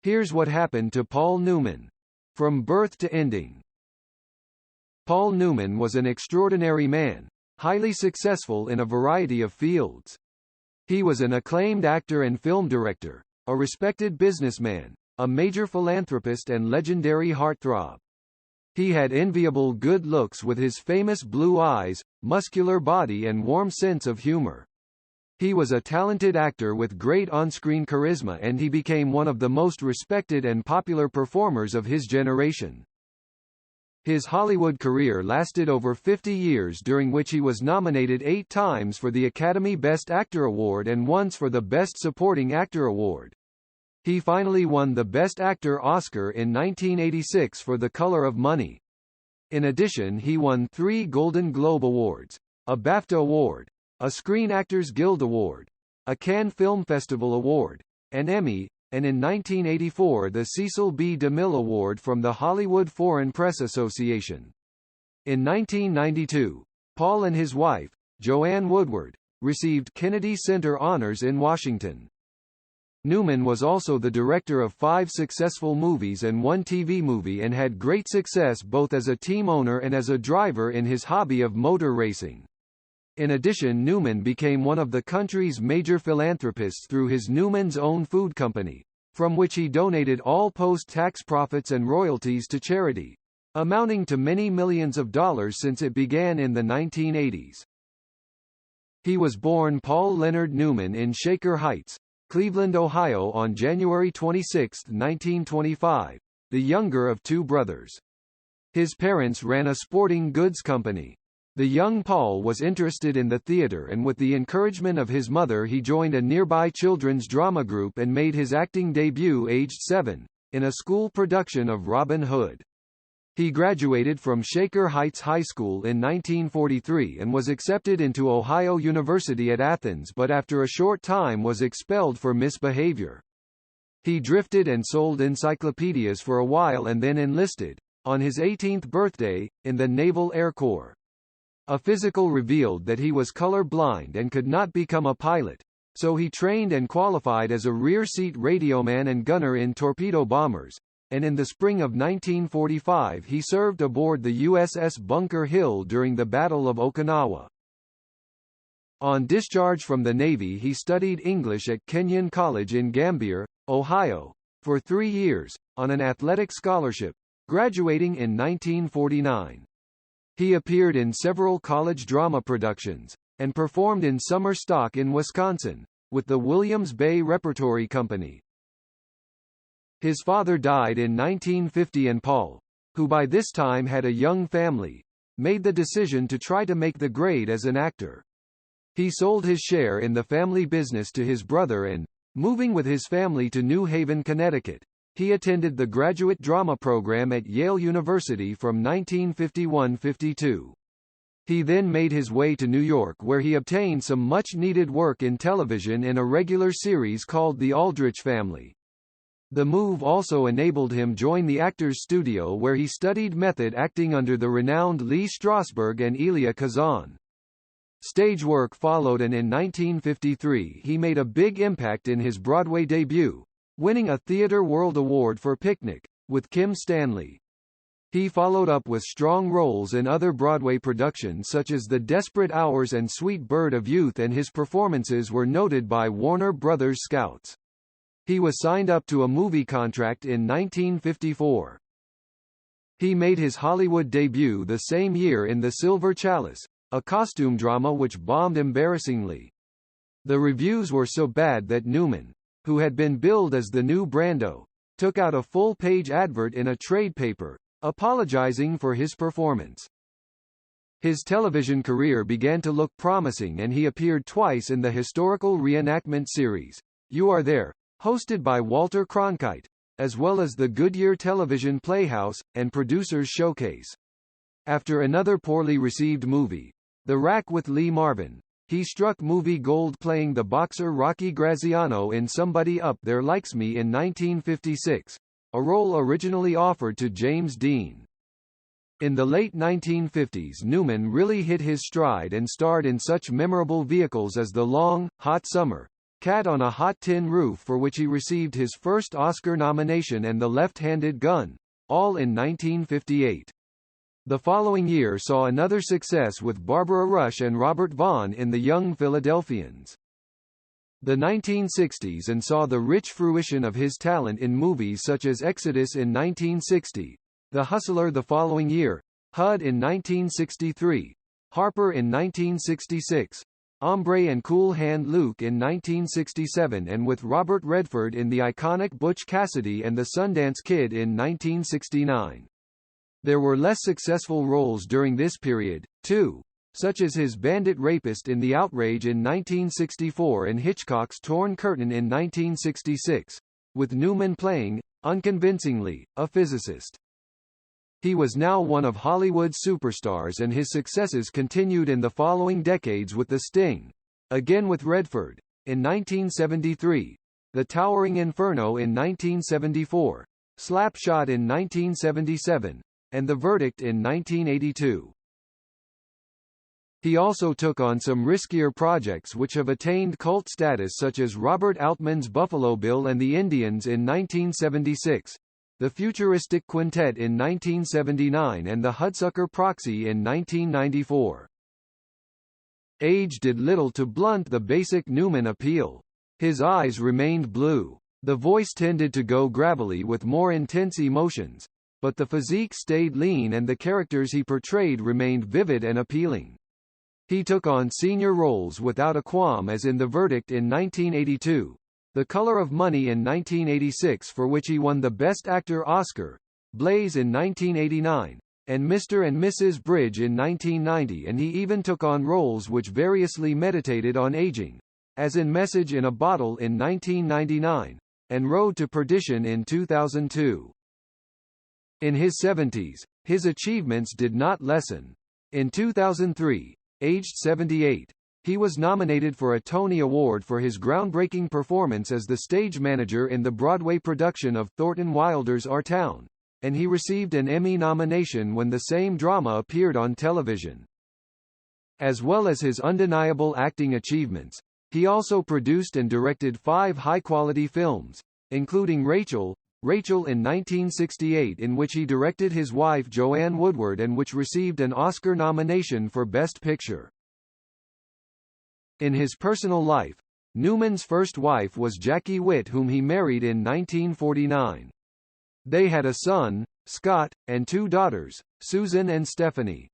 Here's what happened to Paul Newman. From birth to ending. Paul Newman was an extraordinary man, highly successful in a variety of fields. He was an acclaimed actor and film director, a respected businessman, a major philanthropist and legendary heartthrob. He had enviable good looks with his famous blue eyes, muscular body and warm sense of humor. He was a talented actor with great on-screen charisma, and he became one of the most respected and popular performers of his generation. His Hollywood career lasted over 50 years, during which he was nominated 8 times for the Academy Best Actor Award and once for the Best Supporting Actor Award. He finally won the Best Actor Oscar in 1986 for The Color of Money. In addition, he won 3 Golden Globe Awards, a BAFTA Award, a Screen Actors Guild Award, a Cannes Film Festival Award, an Emmy, and in 1984 the Cecil B. DeMille Award from the Hollywood Foreign Press Association. In 1992, Paul and his wife, Joanne Woodward, received Kennedy Center honors in Washington. Newman was also the director of 5 successful movies and 1 TV movie, and had great success both as a team owner and as a driver in his hobby of motor racing. In addition, Newman became one of the country's major philanthropists through his Newman's Own Food Company, from which he donated all post-tax profits and royalties to charity, amounting to many millions of dollars since it began in the 1980s. He was born Paul Leonard Newman in Shaker Heights, Cleveland, Ohio on January 26, 1925, the younger of 2 brothers. His parents ran a sporting goods company. The young Paul was interested in the theater, and with the encouragement of his mother he joined a nearby children's drama group and made his acting debut aged 7, in a school production of Robin Hood. He graduated from Shaker Heights High School in 1943 and was accepted into Ohio University at Athens, but after a short time was expelled for misbehavior. He drifted and sold encyclopedias for a while and then enlisted, on his 18th birthday, in the Naval Air Corps. A physical revealed that he was color blind and could not become a pilot, so he trained and qualified as a rear-seat radioman and gunner in torpedo bombers, and in the spring of 1945 he served aboard the USS Bunker Hill during the Battle of Okinawa. On discharge from the Navy he studied English at Kenyon College in Gambier, Ohio, for 3 years, on an athletic scholarship, graduating in 1949. He appeared in several college drama productions, and performed in summer stock in Wisconsin, with the Williams Bay Repertory Company. His father died in 1950 and Paul, who by this time had a young family, made the decision to try to make the grade as an actor. He sold his share in the family business to his brother and, moving with his family to New Haven, Connecticut, he attended the graduate drama program at Yale University from 1951–52. He then made his way to New York, where he obtained some much-needed work in television in a regular series called The Aldrich Family. The move also enabled him join the Actors Studio, where he studied method acting under the renowned Lee Strasberg and Elia Kazan. Stage work followed, and in 1953 he made a big impact in his Broadway debut, winning a Theatre World Award for Picnic, with Kim Stanley. He followed up with strong roles in other Broadway productions such as The Desperate Hours and Sweet Bird of Youth, and his performances were noted by Warner Brothers Scouts. He was signed up to a movie contract in 1954. He made his Hollywood debut the same year in The Silver Chalice, a costume drama which bombed embarrassingly. The reviews were so bad that Newman, who had been billed as the new Brando, took out a full-page advert in a trade paper, apologizing for his performance. His television career began to look promising, and he appeared twice in the historical reenactment series, You Are There, hosted by Walter Cronkite, as well as the Goodyear Television Playhouse, and Producers Showcase. After another poorly received movie, The Rack with Lee Marvin, he struck movie gold playing the boxer Rocky Graziano in Somebody Up There Likes Me in 1956, a role originally offered to James Dean. In the late 1950s, Newman really hit his stride and starred in such memorable vehicles as The Long, Hot Summer, Cat on a Hot Tin Roof, for which he received his first Oscar nomination, and The Left-Handed Gun, all in 1958. The following year saw another success with Barbara Rush and Robert Vaughn in The Young Philadelphians. The 1960s and saw the rich fruition of his talent in movies such as Exodus in 1960, The Hustler the following year, HUD in 1963, Harper in 1966, Hombre and Cool Hand Luke in 1967, and with Robert Redford in the iconic Butch Cassidy and the Sundance Kid in 1969. There were less successful roles during this period, too, such as his bandit rapist in The Outrage in 1964 and Hitchcock's Torn Curtain in 1966, with Newman playing, unconvincingly, a physicist. He was now one of Hollywood's superstars, and his successes continued in the following decades with The Sting, again with Redford, in 1973, The Towering Inferno in 1974, Slapshot in 1977, and The Verdict in 1982. He also took on some riskier projects which have attained cult status, such as Robert Altman's Buffalo Bill and the Indians in 1976, The Futuristic Quintet in 1979, and The Hudsucker Proxy in 1994. Age did little to blunt the basic Newman appeal. His eyes remained blue. The voice tended to go gravelly with more intense emotions, but the physique stayed lean and the characters he portrayed remained vivid and appealing. He took on senior roles without a qualm, as in The Verdict in 1982, The Color of Money in 1986, for which he won the Best Actor Oscar, Blaze in 1989, and Mr. and Mrs. Bridge in 1990, and he even took on roles which variously meditated on aging, as in Message in a Bottle in 1999, and Road to Perdition in 2002. In his 70s, his achievements did not lessen. In 2003, aged 78, he was nominated for a Tony Award for his groundbreaking performance as the stage manager in the Broadway production of Thornton Wilder's Our Town, and he received an Emmy nomination when the same drama appeared on television. As well as his undeniable acting achievements, he also produced and directed 5 high-quality films, including Rachel in 1968, in which he directed his wife Joanne Woodward and which received an Oscar nomination for Best Picture. In his personal life, Newman's first wife was Jackie Witt, whom he married in 1949. They had a son, Scott, and 2 daughters, Susan and Stephanie.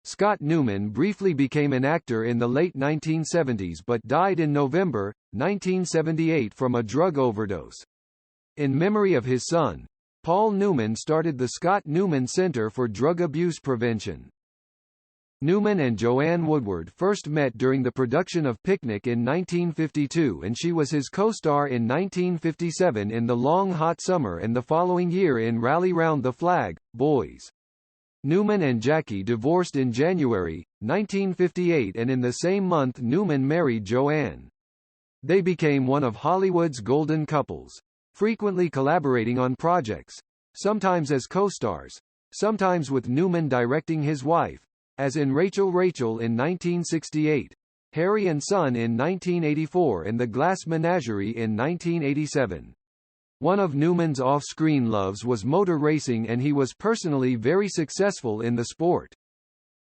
Scott Newman briefly became an actor in the late 1970s but died in November, 1978 from a drug overdose. In memory of his son, Paul Newman started the Scott Newman Center for Drug Abuse Prevention. Newman and Joanne Woodward first met during the production of Picnic in 1952, and she was his co-star in 1957 in The Long Hot Summer and the following year in Rally Round the Flag, Boys. Newman and Jackie divorced in January, 1958, and in the same month Newman married Joanne. They became one of Hollywood's golden couples, frequently collaborating on projects, sometimes as co-stars, sometimes with Newman directing his wife, as in Rachel in 1968, Harry and Son in 1984, and The Glass Menagerie in 1987. One of Newman's off-screen loves was motor racing, and he was personally very successful in the sport.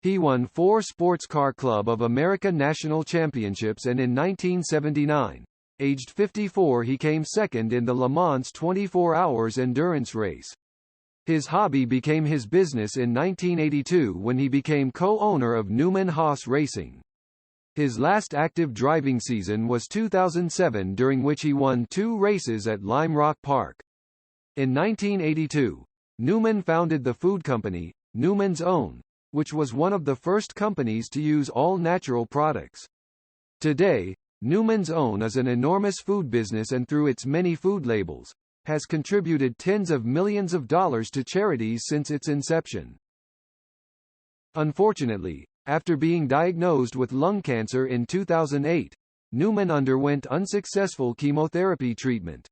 He won 4 Sports Car Club of America National Championships, and in 1979, aged 54, he came second in the Le Mans 24 Hours endurance race. His hobby became his business in 1982 when he became co-owner of Newman Haas Racing. His last active driving season was 2007, during which he won 2 races at Lime Rock Park. In 1982, Newman founded the food company, Newman's Own, which was one of the first companies to use all-natural products. Today, Newman's Own is an enormous food business, and through its many food labels, has contributed tens of millions of dollars to charities since its inception. Unfortunately, after being diagnosed with lung cancer in 2008, Newman underwent unsuccessful chemotherapy treatment.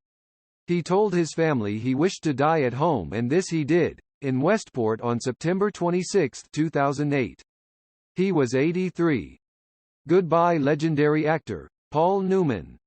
He told his family he wished to die at home, and this he did, in Westport on September 26, 2008. He was 83. Goodbye legendary actor, Paul Newman.